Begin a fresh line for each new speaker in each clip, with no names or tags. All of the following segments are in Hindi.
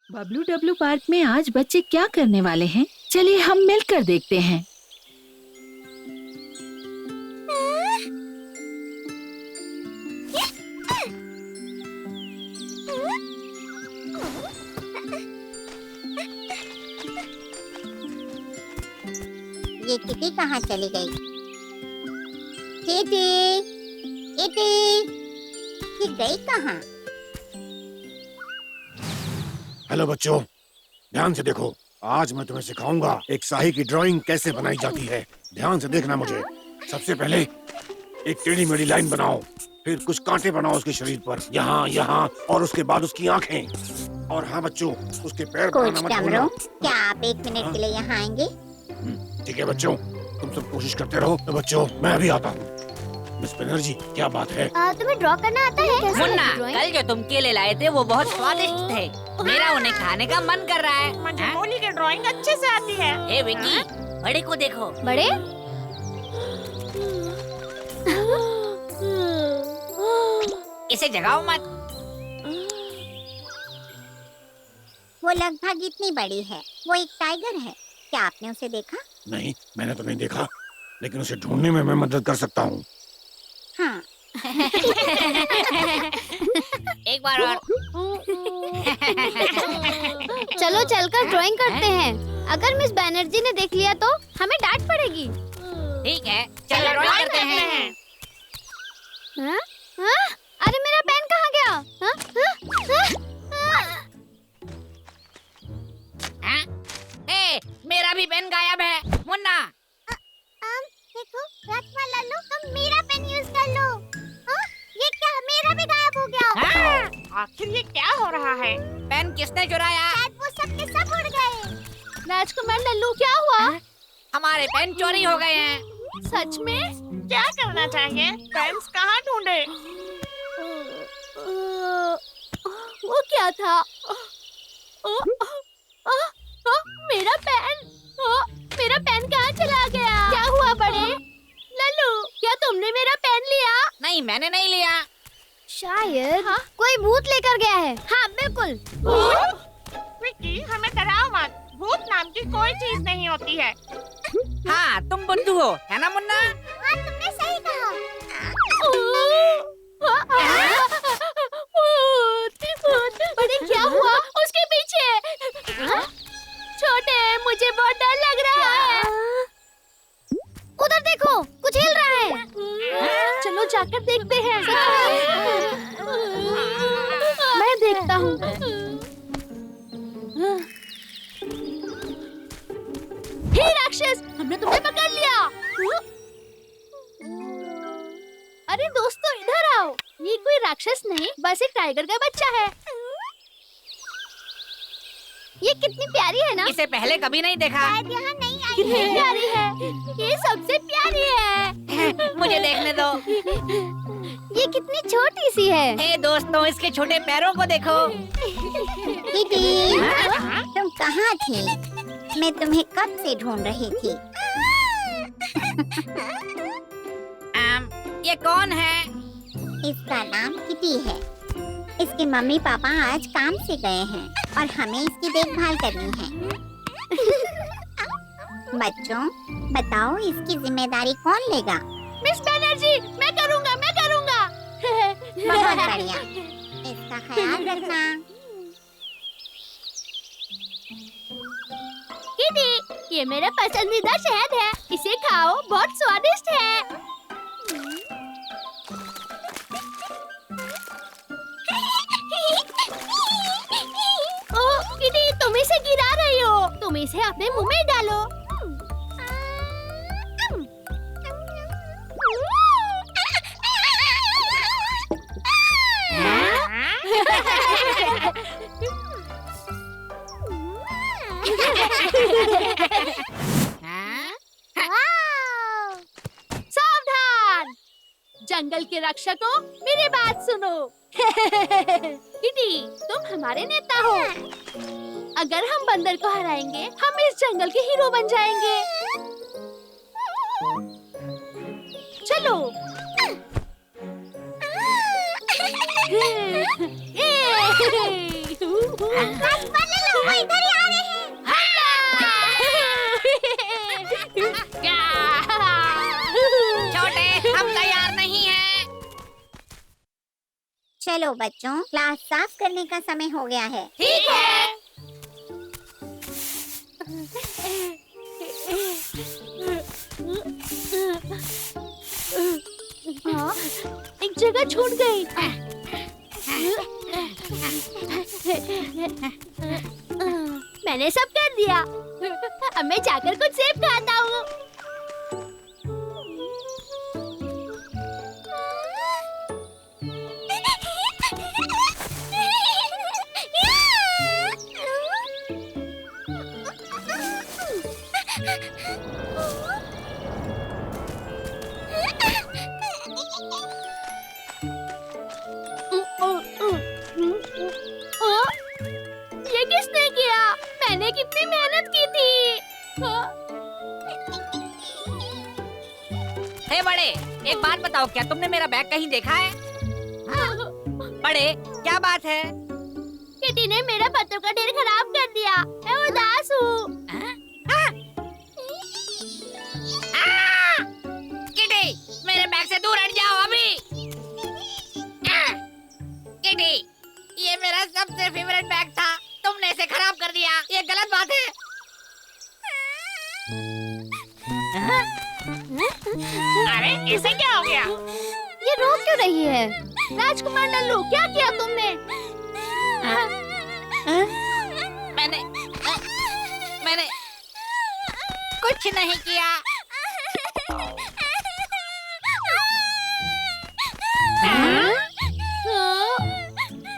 बबलू डब्लू पार्क में आज बच्चे क्या करने वाले हैं? चलिए हम मिलकर देखते हैं।
ये किटी कहाँ चली गई? किटी, किटी, ये गई कहाँ?
हेलो बच्चों, ध्यान से देखो। आज मैं तुम्हें सिखाऊंगा एक शाही की ड्राइंग कैसे बनाई जाती है। ध्यान से देखना मुझे। सबसे पहले एक टेढ़ी मेढ़ी लाइन बनाओ, फिर कुछ कांटे बनाओ उसके शरीर पर, यहाँ यहाँ, और उसके बाद उसकी आंखें। और हाँ बच्चों, उसके पैर बनाना मत भूलना।
क्या आप 1 मिनट के लिए यहाँ आएंगे?
ठीक है बच्चों, तुम सब कोशिश करते रहो। तो बच्चों, मैं अभी आता हूँ। मिस बनर्जी, क्या बात है?
तुम्हें ड्रॉ करना आता है?
मुन्ना, कल जो तुम केले लाए थे वो बहुत स्वादिष्ट थे। मेरा उन्हें खाने का मन कर रहा है।
मुझे मोली की ड्राइंग अच्छे से आती है।
ए विकी, बड़े को देखो।
बड़े?
इसे जगाओ मत।
वो लगभग इतनी बड़ी है। वो एक टाइगर है। क्या आपने उसे देखा?
नहीं, मैंने तो नहीं देखा, लेकिन उसे ढूंढने में मैं मदद कर सकता हूँ।
हाँ।
एक बार और।
चलो चलकर ड्राइंग करते हैं। अगर मिस बैनर्जी ने देख लिया तो हमें डांट पड़ेगी।
ठीक है, चलो ड्राइंग करते हैं।
हाँ? हाँ? अरे मेरा पेन कहाँ गया? हाँ? हाँ?
हाँ? ए, मेरा भी पेन गायब है। मुन्ना,
देखो, रत्ना लल्लू, तुम मेरा पेन यूज कर लो। हाँ? ये क्या? मेरा भी गायब हो गया।
हाँ?
आखिर ये क्या हो रहा है?
पेन किसने चुराया?
शायद वो सब के सब उड़ गए।
राजकुमार लल्लू, क्या हुआ?
हमारे पेन चोरी हो गए हैं।
सच में?
क्या करना चाहिए? पेन्स कहाँ ढूंढे?
वो क्या था? मेरा पेन! मेरा पेन कहाँ चला गया? क्या हुआ बड़े? लल्लू, क्या तुमने मेरा पेन लिया?
नहीं, मैंने नहीं लिया।
शायद कोई भूत लेकर गया है। हाँ बिल्कुल।
विकी, हमें डराओ मत। भूत नाम की कोई चीज नहीं होती है।
हाँ, तुम बुद्धू हो, है ना मुन्ना?
हाँ, तुमने सही कहा।
बड़े, क्या हुआ उसके पीछे? छोटे, मुझे बहुत डर लग रहा है। उधर देखो, कुछ हिल रहा है। चलो जाकर देखते हैं। मैं देखता हूँ। हे राक्षस, हमने तुम्हें पकड़ लिया। अरे दोस्तों, इधर आओ। ये कोई राक्षस नहीं, बस एक टाइगर का बच्चा है। ये कितनी प्यारी है ना?
इसे पहले कभी नहीं देखा।
शायद यहाँ नहीं आई
कितनी
है।
प्यारी है। ये सबसे प्यारी है।
मुझे देखने दो।
ये कितनी छोटी सी है।
ए दोस्तों, इसके छोटे पैरों को देखो।
किटी, तुम कहाँ थी? मैं तुम्हें कब से ढूंढ रही थी।
ये कौन है?
इसका नाम किटी है। इसके मम्मी पापा आज काम से गए हैं और हमें इसकी देखभाल करनी है। बच्चों, बताओ इसकी जिम्मेदारी कौन लेगा?
मिस बैनर्जी, मैं करूँगा, मैं करूँगा।
बहुत बढ़िया। इसका ख्याल रखना।
किटी, ये मेरा पसंदीदा शहद है। इसे खाओ, बहुत स्वादिष्ट है। किटी, तुम इसे गिरा रही हो। तुम इसे अपने मुंह में डालो। सावधान! जंगल के रक्षकों, मेरी बात सुनो। किटी, तुम हमारे नेता हो। अगर हम बंदर को हराएंगे, हम इस जंगल के हीरो बन जाएंगे। चलो।
चलो बच्चों, क्लास साफ करने का समय हो गया है।
ठीक है। हाँ, एक जगह छूट गई। मैंने सब कर दिया। अब मैं जाकर कुछ सेब खाता हूँ। ये किसने किया? मैंने कितनी मेहनत की थी।
हे बड़े, एक बात बताओ, क्या तुमने मेरा बैग कहीं देखा है? बड़े, क्या बात है?
किटी ने मेरा पत्तों का ढेर खराब कर दिया। मैं उदास हूँ।
किटी, मेरे बैग से दूर हट जाओ अभी। किटी, ये मेरा सबसे फेवरेट बैग था, तुमने इसे खराब कर दिया। ये गलत बात है।
अरे इसे क्या हो गया?
ये रो क्यों रही है? राजकुमार लल्लू, क्या किया तुमने?
मैंने कुछ नहीं किया।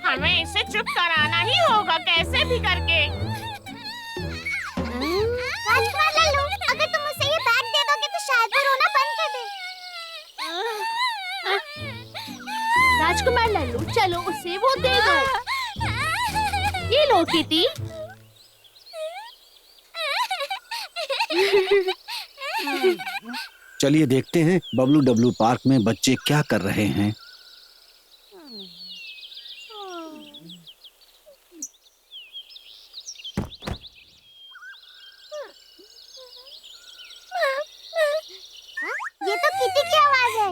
हमें इसे चुप कराना ही होगा, कैसे भी करके।
राजकुमार लल्लू, अगर तुम उसे ये बैग दे दोगे तो शायद वो रोना बंद कर दे।
राजकुमार लल्लू, चलो उसे वो दे दो। ये लो किटी।
चलिए देखते हैं बबलू डब्लू पार्क में बच्चे क्या कर रहे हैं।
ये तो किटी की आवाज है।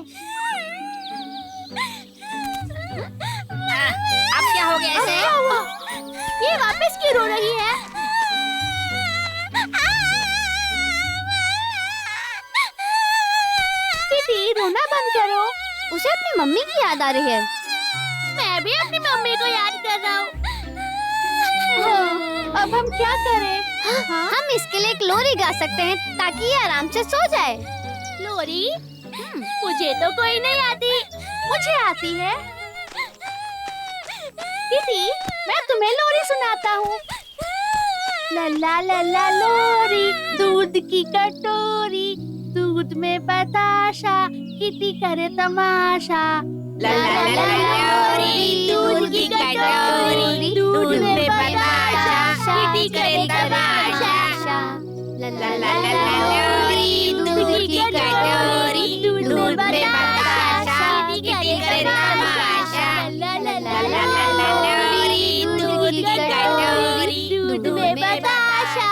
अब क्या हो गया इसे?
ये वापस क्यों रो रही है? किटी, रोना बंद करो। उसे अपनी मम्मी की याद आ रही है। मैं भी अपनी मम्मी को याद कर रहा हूँ। अब हम क्या करें? हम इसके लिए एक लोरी गा सकते हैं ताकि ये आराम से सो जाए। लोरी? मुझे तो कोई नहीं आती। मुझे आती है। किटी, मैं तुम्हें लोरी सुनाता हूँ। लल्ला लल्ला लोरी, दूध की कटोरी, दूध में बताशा, किटी करे तमाशा।
लल्ला लल्ला लोरी, दूध की कटोरी, दूध में बताशा, किटी करे तमाशा। लल्ला लल्ला लोरी, दूध की कटोरी, दूध में बताशा, किटी करे तमाशा। लल्ला लल्ला लोरी, दूध की कटोरी, दूध में बताशा।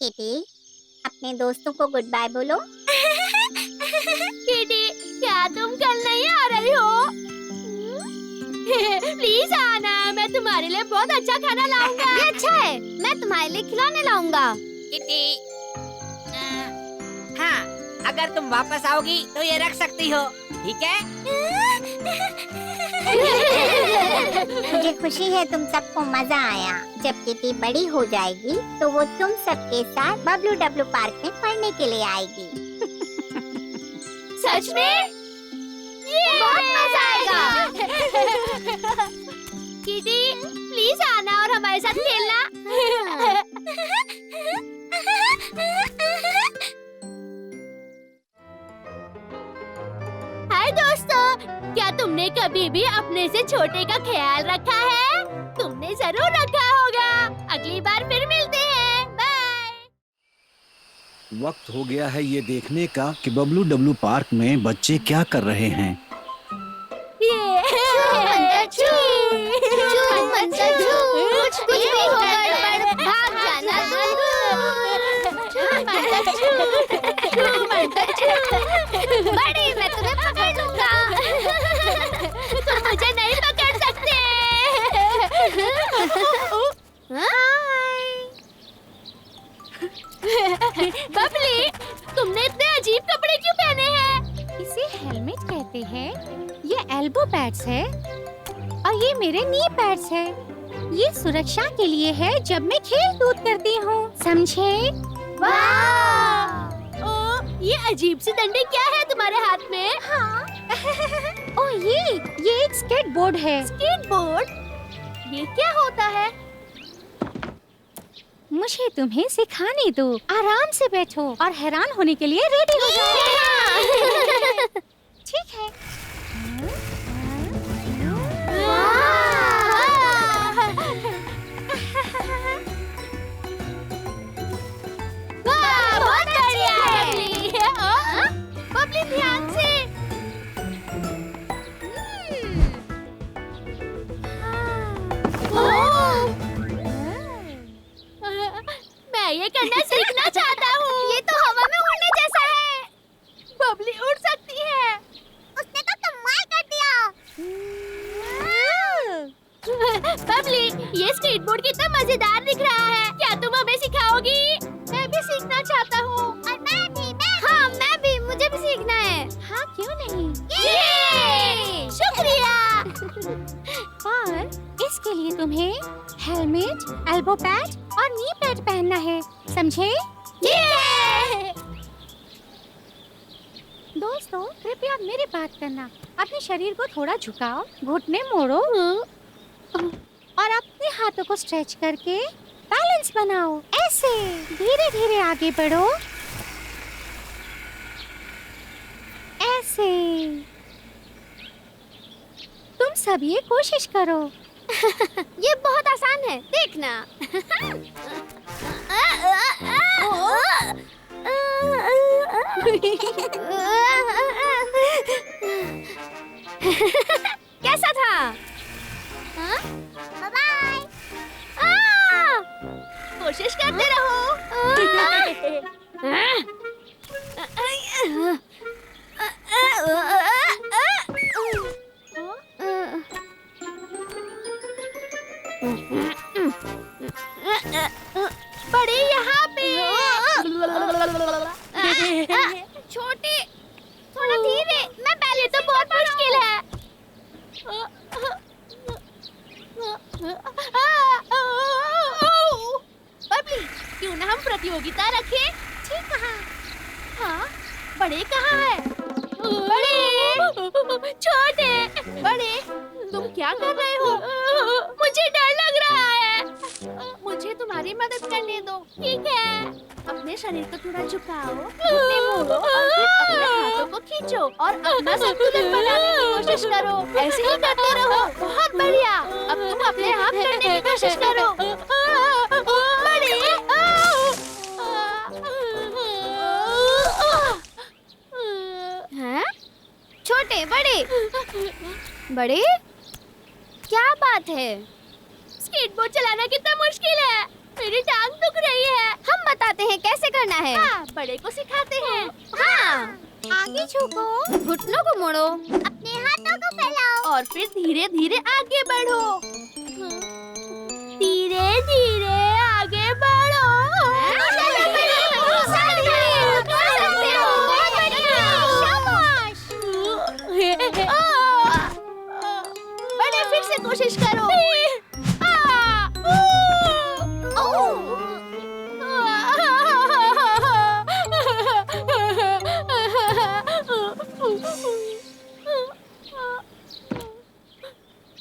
किटी, अपने दोस्तों को गुड बाय बोलो।
किटी, क्या तुम कल नहीं आ रही हो? प्लीज आना, मैं तुम्हारे लिए बहुत अच्छा खाना लाऊंगा। ये अच्छा है, मैं तुम्हारे लिए खिलौने लाऊंगा।
किटी, हाँ, अगर तुम वापस आओगी तो ये रख सकती हो, ठीक है?
मुझे खुशी है तुम सबको मजा आया। जब किटी बड़ी हो जाएगी तो वो तुम सबके साथ बबलू डब्लू पार्क में पढ़ने के लिए आएगी।
सच में? बहुत मजा आएगा। किटी, प्लीज आना और हमारे साथ खेलना। हाय दोस्तों, क्या तुमने कभी भी अपने से छोटे का ख्याल रखा है? तुमने जरूर रखा होगा। अगली बार फिर मिलते हैं। बाय।
वक्त हो गया है ये देखने का कि बबलू डब्लू पार्क में बच्चे क्या कर रहे हैं।
ये बड़ी मैं तुम्हें पकड़ लूंगा। तुम मुझे नहीं पकड़ सकते। बबली, तुमने इतने अजीब कपड़े क्यों पहने हैं?
इसे हेलमेट कहते हैं। ये एल्बो पैड्स है और ये मेरे नी पैड्स है। ये सुरक्षा के लिए है जब मैं खेल कूद करती हूँ, समझे?
वाह! ये अजीब सी डंडे क्या है तुम्हारे हाथ में?
हाँ। ओह ये एक स्केटबोर्ड है।
स्केटबोर्ड? ये क्या होता है?
मुझे तुम्हें सिखाने दो। आराम से बैठो और हैरान होने के लिए रेडी हो जाओ। ठीक है।
वाह, बहुत बढ़िया है। बबली ध्यान से। मैं ये करना सीखना चाहता हूँ। ये तो हवा में उड़ने जैसा है। बबली उड़ सकती है।
उसने तो कमाल कर दिया।
बबली, ये स्केटबोर्ड कितना मजेदार दिख रहा है। क्या तुम हमें सिखाओगी? मैं भी सीखना चाहता हूँ।
और मैं भी।
हाँ, मैं भी। मुझे भी सीखना है।
हाँ क्यों नहीं।
ये! शुक्रिया।
और इसके लिए तुम्हें हेलमेट, एल्बो पैड और नी पैड पहनना है, समझे? दोस्तों कृपया मेरी बात करना। अपने शरीर को थोड़ा झुकाओ, घुटने मोड़ो और अपने हाथों को स्ट्रेच करके बैलेंस बनाओ। ऐसे धीरे धीरे आगे बढ़ो। ऐसे। तुम सब ये कोशिश करो।
ये बहुत आसान है, देखना। कैसा था?
बाय।
कोशिश करते रहो। बड़े यहाँ पे। छोटे, थोड़ा धीरे। मैं पहले तो बहुत मुश्किल है। बबली, क्यों ना हम प्रतियोगिता रखें? ठीक कहा। हाँ, बड़े कहाँ है? बड़े, छोटे, बड़े, तुम क्या कर रहे हो? मुझे डर लग रहा है। मुझे तुम्हारी मदद करने दो। ठीक है। अपने शरीर को थोड़ा झुकाओ, घुटने मोड़ो और फिर अपने हाथों को खींचो और अपना संतुलन बनाने की कोशिश करो। ऐसे ही करते रहो। बहुत बढ़िया। अब तुम अपने आप करने की कोशिश करो। बड़े, हैं? छोटे, बड़े, बड़े, क्या बात है? स्केटबोर्ड चलाना कितना मुश्किल है। मेरी टांग दुख रही है। हम बताते हैं कैसे करना है। हाँ, बड़े को सिखाते हैं। हाँ,
आगे झुको,
घुटनों को मोड़ो
अपने हाथों को फैलाओ
और फिर धीरे धीरे आगे बढ़ो। धीरे धीरे आगे बढ़ो। बड़े, फिर से कोशिश करो।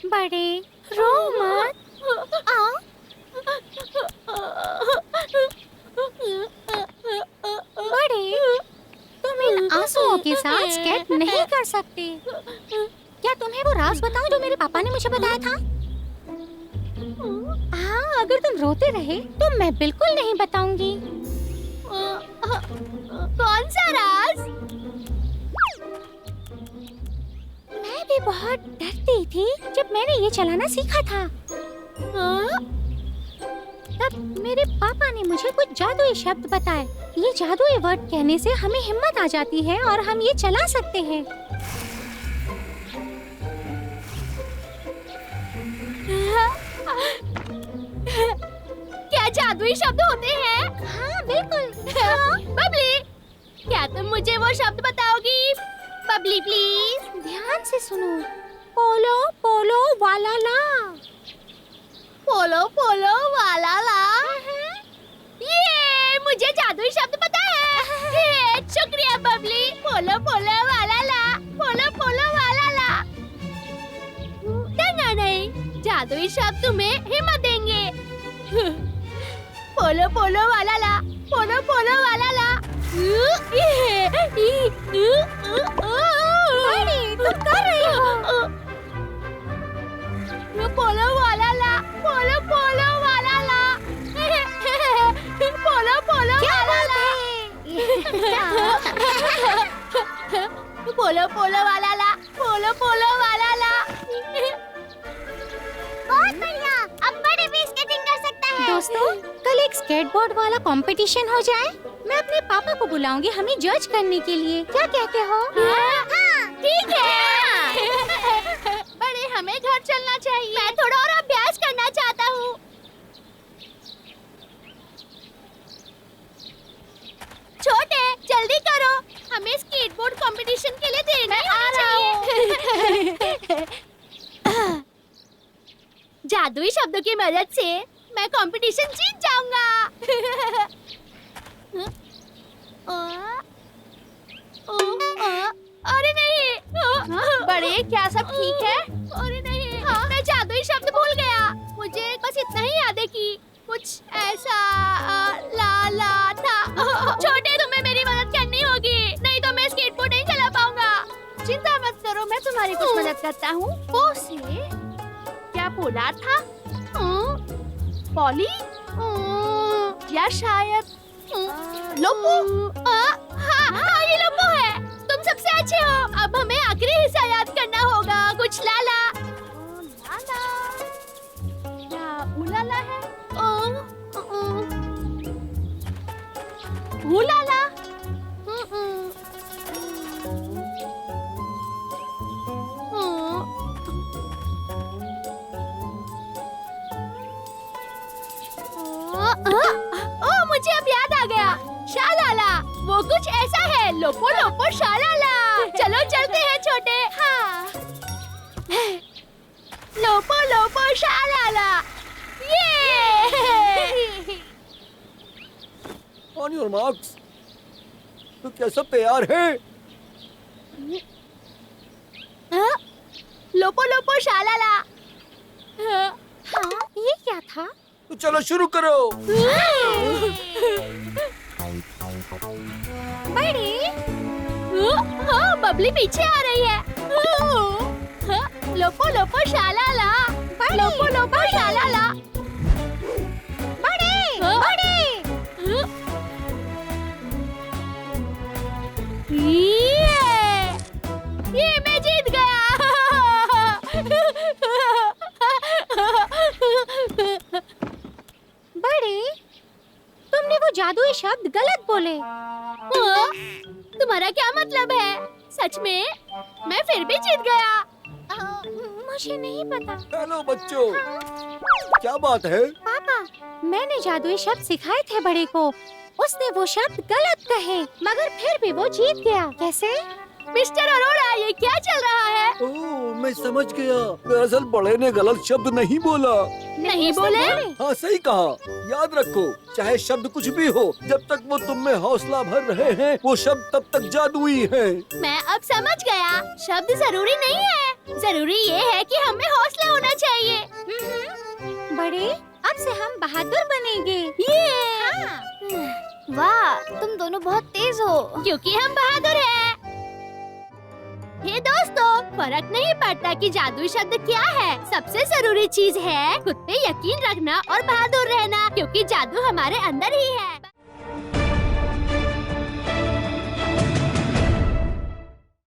बड़े रो मत। बड़े तुम इन आंसुओं के साथ स्केट नहीं कर सकते। क्या तुम्हें वो राज बताऊं जो मेरे पापा ने मुझे बताया था? हाँ, अगर तुम रोते रहे तो मैं बिल्कुल नहीं बताऊंगी।
कौन सा राज?
मैं भी बहुत डरती थी जब मैंने ये चलाना सीखा था। तब मेरे पापा ने मुझे कुछ जादुई शब्द बताए। ये जादुई वर्ड कहने से हमें हिम्मत आ जाती है और हम ये चला सकते हैं।
क्या जादुई शब्द होते हैं?
हाँ बिल्कुल।
बबली, क्या तुम मुझे वो शब्द बताओगी? बबली प्लीज।
ध्यान से सुनो। पोलो पोलो वाला ला।
पोलो पोलो वाला ला। ये मुझे जादुई शब्द पता है। ये शुक्रिया बबली। पोलो पोलो वाला ला, पोलो पोलो वाला ला। डरना नहीं, जादुई शब्द तुम्हें हिम्मत देंगे। पोलो पोलो वाला ला, पोलो पोलो वाला ला।
अरे तुम कर रही हो।
पोलो वाला ला, पोलो पोलो वाला ला। पोलो पोलो वाला ला। पोलो पोलो वाला ला, पोलो पोलो वाला ला।
बहुत बढ़िया, अब बड़े भी स्केटिंग कर सकता है।
दोस्तों, कल एक स्केटबोर्ड वाला कंपटीशन हो जाए। मैं अपने पापा को बुलाऊंगी हमें जज करने के लिए। क्या कहते हो?
ठीक है। बड़े, हमें घर चलना चाहिए। मैं थोड़ा और अभ्यास करना चाहता हूँ। छोटे, जल्दी करो, हमें स्केटबोर्ड कंपटीशन के लिए देर नहीं होनी चाहिए। जादुई शब्दों की मदद से मैं कंपटीशन जीत जाऊंगा। अरे नहीं। बड़े, क्या सब ठीक है? अरे नहीं, मैं जादुई शब्द भूल गया। मुझे बस इतना ही याद है कि कुछ ऐसा लाला था। छोटे, तुम्हें मेरी मदद करनी होगी, नहीं तो मैं स्केटबोर्ड नहीं चला पाऊंगा। चिंता मत करो, मैं तुम्हारी कुछ मदद करता हूँ। वो से क्या पोलार था? पॉली या शायद लोपो? हाँ, ये लोपो है। तुम सबसे अच्छे हो। अब हमें आखिरी हिस्सा याद करना होगा। कुछ लाला लाला या उलाला है? उलाला। मुझे अब याद आ गया। शालाला, वो कुछ ऐसा है। लोपो लोपो शालाला। चलो चलते हैं छोटे। हाँ। लोपो लोपो शालाला। ये।
On your marks. तो क्या सब तैयार है?
लोपो लोपो शालाला।
हाँ, ये क्या था?
तो चलो शुरू करो।
बड़े,
हाँ, बबली पीछे आ रही है। लोपो लोपो शालाला। लोपो लोपो शालाला।
बड़े, बड़े।
ये मैं जीत गया।
बड़े, तुमने वो जादुई शब्द गलत बोले।
तुम्हारा क्या मतलब है? सच में मैं फिर भी जीत गया।
मुझे नहीं पता।
हेलो बच्चों, क्या बात है?
पापा, मैंने जादुई शब्द सिखाए थे बड़े को। उसने वो शब्द गलत कहे, मगर फिर भी वो जीत गया। कैसे?
मिस्टर अरोड़ा, ये क्या चल रहा है?
ओह, मैं समझ गया। दरअसल बड़े ने गलत शब्द नहीं बोला।
नहीं बोले?
हाँ, सही कहा। याद रखो, चाहे शब्द कुछ भी हो, जब तक वो तुम में हौसला भर रहे हैं, वो शब्द तब तक जादुई है।
मैं अब समझ गया। शब्द जरूरी नहीं है, जरूरी ये है कि हमें हौसला होना चाहिए।
बड़े, अब से हम बहादुर बनेंगे।
हाँ। वाह, तुम दोनों बहुत तेज हो। क्योंकि हम बहादुर हैं। ये दोस्तों, फर्क नहीं पड़ता कि जादुई शब्द क्या है। सबसे जरूरी चीज है खुद पे यकीन रखना और बहादुर रहना, क्योंकि जादू हमारे अंदर ही है।